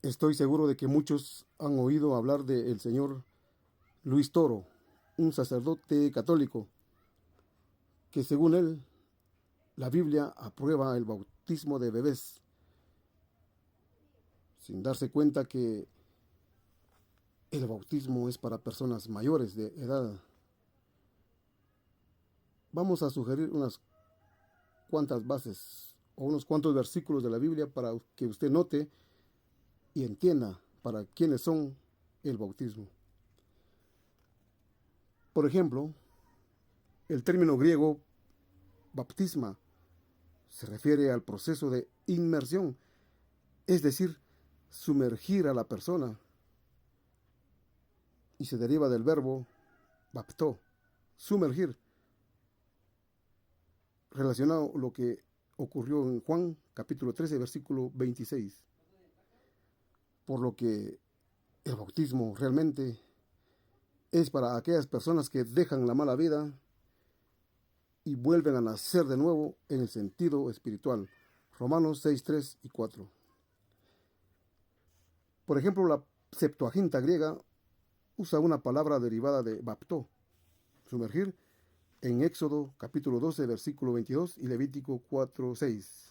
Estoy seguro de que muchos han oído hablar del señor Luis Toro, un sacerdote católico, que según él, la Biblia aprueba el bautismo de bebés, sin darse cuenta que el bautismo es para personas mayores de edad. Vamos a sugerir unas cuantas bases o unos cuantos versículos de la Biblia para que usted note y entienda para quiénes son el bautismo. Por ejemplo, el término griego baptisma se refiere al proceso de inmersión, es decir, sumergir a la persona, y se deriva del verbo baptó, sumergir, relacionado a lo que ocurrió en Juan capítulo 13, versículo 26. Por lo que el bautismo realmente es para aquellas personas que dejan la mala vida y vuelven a nacer de nuevo en el sentido espiritual. Romanos 6, 3 y 4. Por ejemplo, la Septuaginta griega usa una palabra derivada de baptó, sumergir, en Éxodo capítulo 12, versículo 22 y Levítico 4, 6.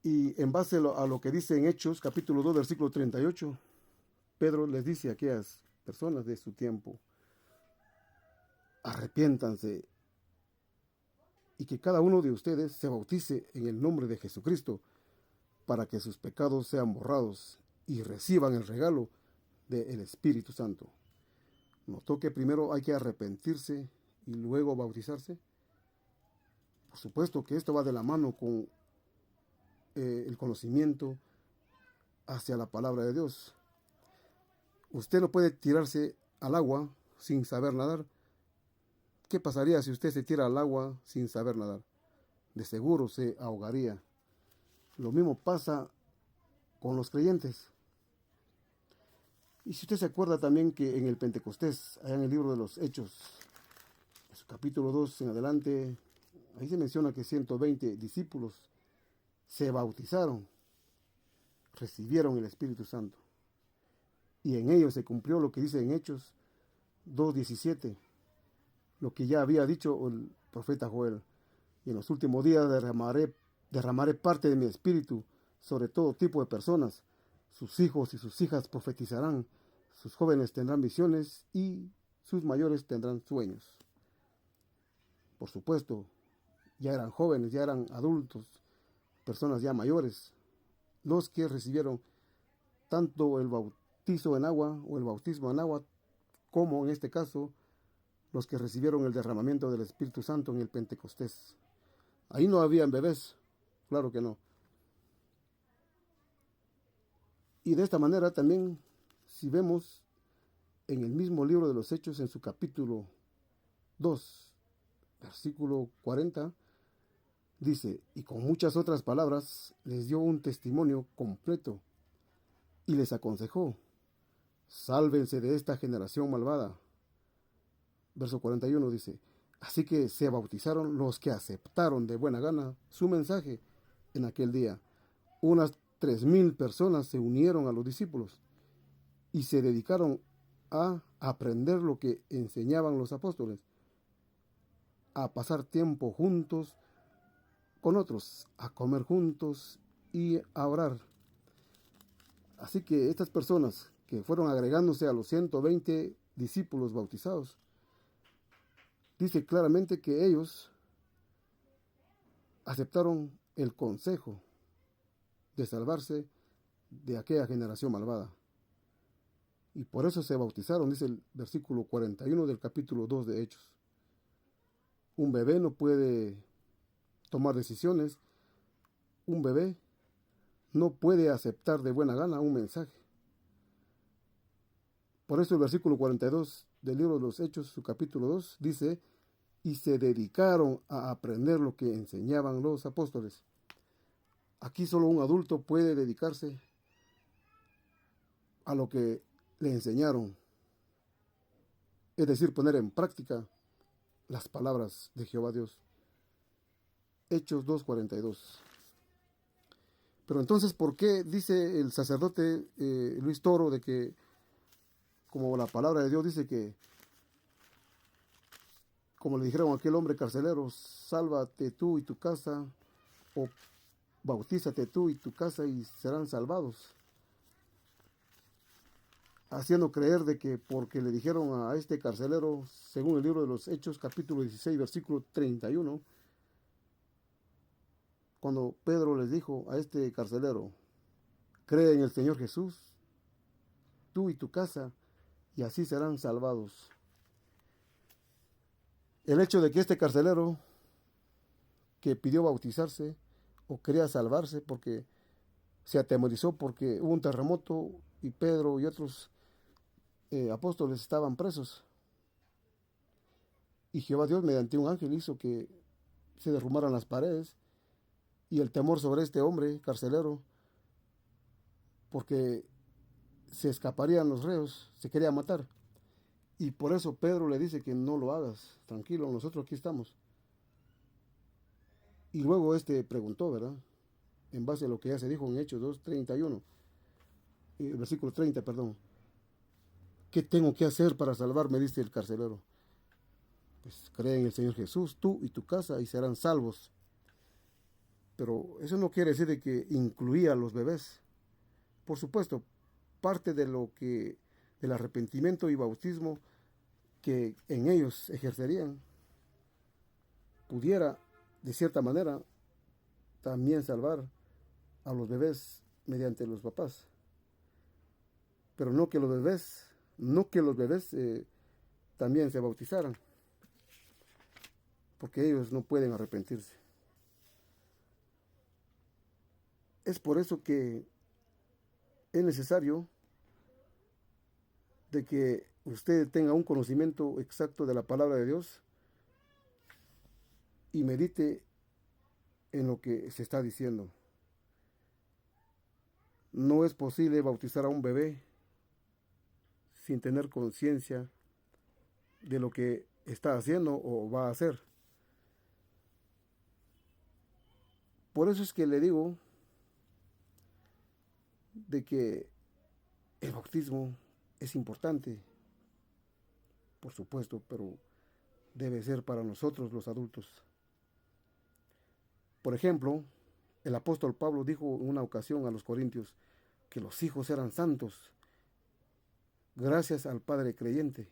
Y en base a lo que dice en Hechos capítulo 2, versículo 38, Pedro les dice a aquellas personas de su tiempo: arrepiéntanse y que cada uno de ustedes se bautice en el nombre de Jesucristo para que sus pecados sean borrados y reciban el regalo del Espíritu Santo. ¿Notó que primero hay que arrepentirse y luego bautizarse? Por supuesto que esto va de la mano con el conocimiento hacia la palabra de Dios. Usted no puede tirarse al agua sin saber nadar. ¿Qué pasaría si usted se tira al agua sin saber nadar? De seguro se ahogaría. Lo mismo pasa con los creyentes. Y si usted se acuerda también que en el Pentecostés, allá en el libro de los Hechos, en su capítulo 2 en adelante, ahí se menciona que 120 discípulos se bautizaron, recibieron el Espíritu Santo. Y en ellos se cumplió lo que dice en Hechos 2:17, lo que ya había dicho el profeta Joel: y en los últimos días derramaré parte de mi espíritu sobre todo tipo de personas. Sus hijos y sus hijas profetizarán, sus jóvenes tendrán visiones y sus mayores tendrán sueños. Por supuesto, ya eran jóvenes, ya eran adultos, personas ya mayores, los que recibieron tanto el bautizo en agua o el bautismo en agua, como en este caso los que recibieron el derramamiento del Espíritu Santo en el Pentecostés. Ahí no habían bebés, claro que no. Y de esta manera también, si vemos en el mismo libro de los Hechos, en su capítulo 2, versículo 40, dice: y con muchas otras palabras les dio un testimonio completo y les aconsejó: sálvense de esta generación malvada. Verso 41 dice: así que se bautizaron los que aceptaron de buena gana su mensaje en aquel día. Unas 3,000 personas se unieron a los discípulos y se dedicaron a aprender lo que enseñaban los apóstoles, a pasar tiempo juntos con otros, a comer juntos y a orar. Así que estas personas que fueron agregándose a los 120 discípulos bautizados, dice claramente que ellos aceptaron el consejo de salvarse de aquella generación malvada. Y por eso se bautizaron, dice el versículo 41 del capítulo 2 de Hechos. Un bebé no puede tomar decisiones. Un bebé no puede aceptar de buena gana un mensaje. Por eso el versículo 42 del libro de los Hechos, su capítulo 2, dice: y se dedicaron a aprender lo que enseñaban los apóstoles. Aquí solo un adulto puede dedicarse a lo que le enseñaron, es decir, poner en práctica las palabras de Jehová Dios. Hechos 2:42. Pero entonces, ¿por qué dice el sacerdote Luis Toro de que, como la palabra de Dios dice que, como le dijeron a aquel hombre carcelero, sálvate tú y tu casa, o bautízate tú y tu casa y serán salvados? Haciendo creer de que porque le dijeron a este carcelero, según el libro de los Hechos, capítulo 16, versículo 31, cuando Pedro les dijo a este carcelero, cree en el Señor Jesús, tú y tu casa, y así serán salvados. El hecho de que este carcelero que pidió bautizarse o quería salvarse porque se atemorizó porque hubo un terremoto y Pedro y otros apóstoles estaban presos. Y Jehová Dios mediante un ángel hizo que se derrumbaran las paredes y el temor sobre este hombre carcelero, porque se escaparían los reos, se quería matar. Y por eso Pedro le dice que no lo hagas, tranquilo, nosotros aquí estamos. Y luego este preguntó, ¿verdad? En base a lo que ya se dijo en Hechos 2:31, versículo 30, perdón. ¿Qué tengo que hacer para salvarme?, dice el carcelero. Pues cree en el Señor Jesús, tú y tu casa, y serán salvos. Pero eso no quiere decir de que incluía a los bebés. Por supuesto, parte de lo que, del arrepentimiento y bautismo que en ellos ejercerían, pudiera, de cierta manera, también salvar a los bebés mediante los papás. Pero no que los bebés también se bautizaran, porque ellos no pueden arrepentirse. Es por eso que es necesario de que usted tenga un conocimiento exacto de la palabra de Dios y medite en lo que se está diciendo. No es posible bautizar a un bebé sin tener conciencia de lo que está haciendo o va a hacer. Por eso es que le digo de que el bautismo es importante, por supuesto, pero debe ser para nosotros los adultos. Por ejemplo, el apóstol Pablo dijo en una ocasión a los corintios que los hijos eran santos gracias al padre creyente,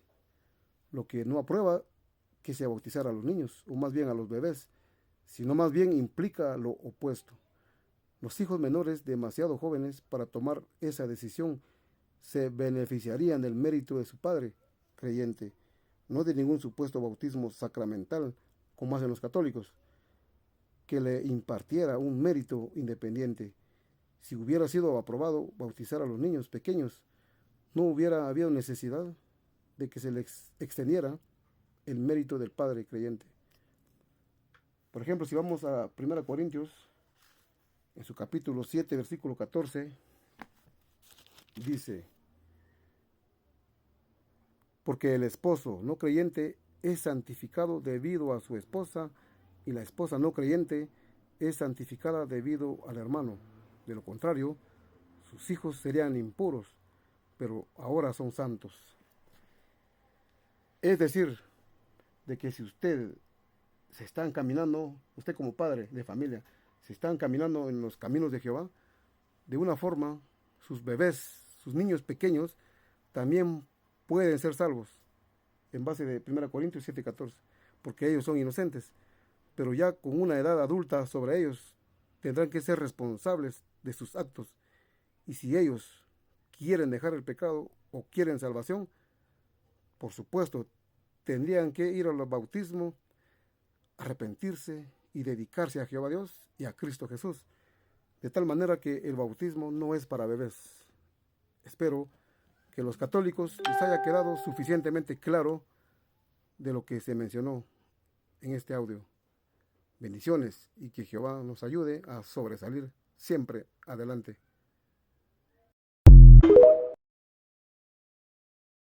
lo que no aprueba que se bautizara a los niños, o más bien a los bebés, sino más bien implica lo opuesto. Los hijos menores demasiado jóvenes para tomar esa decisión se beneficiarían del mérito de su padre creyente, no de ningún supuesto bautismo sacramental, como hacen los católicos, que le impartiera un mérito independiente. Si hubiera sido aprobado bautizar a los niños pequeños, no hubiera habido necesidad de que se les extendiera el mérito del padre creyente. Por ejemplo, si vamos a 1 Corintios, en su capítulo 7, versículo 14, dice: porque el esposo no creyente es santificado debido a su esposa, y la esposa no creyente es santificada debido al hermano. De lo contrario, sus hijos serían impuros, pero ahora son santos. Es decir, de que si usted se está encaminando, usted como padre de familia, se está encaminando en los caminos de Jehová, de una forma, sus bebés, sus niños pequeños, también pueden ser salvos, en base de 1 Corintios 7:14, porque ellos son inocentes, pero ya con una edad adulta sobre ellos, tendrán que ser responsables de sus actos, y si ellos quieren dejar el pecado o quieren salvación, por supuesto, tendrían que ir al bautismo, arrepentirse y dedicarse a Jehová Dios y a Cristo Jesús, de tal manera que el bautismo no es para bebés. Espero que los católicos les haya quedado suficientemente claro de lo que se mencionó en este audio. Bendiciones y que Jehová nos ayude a sobresalir siempre adelante.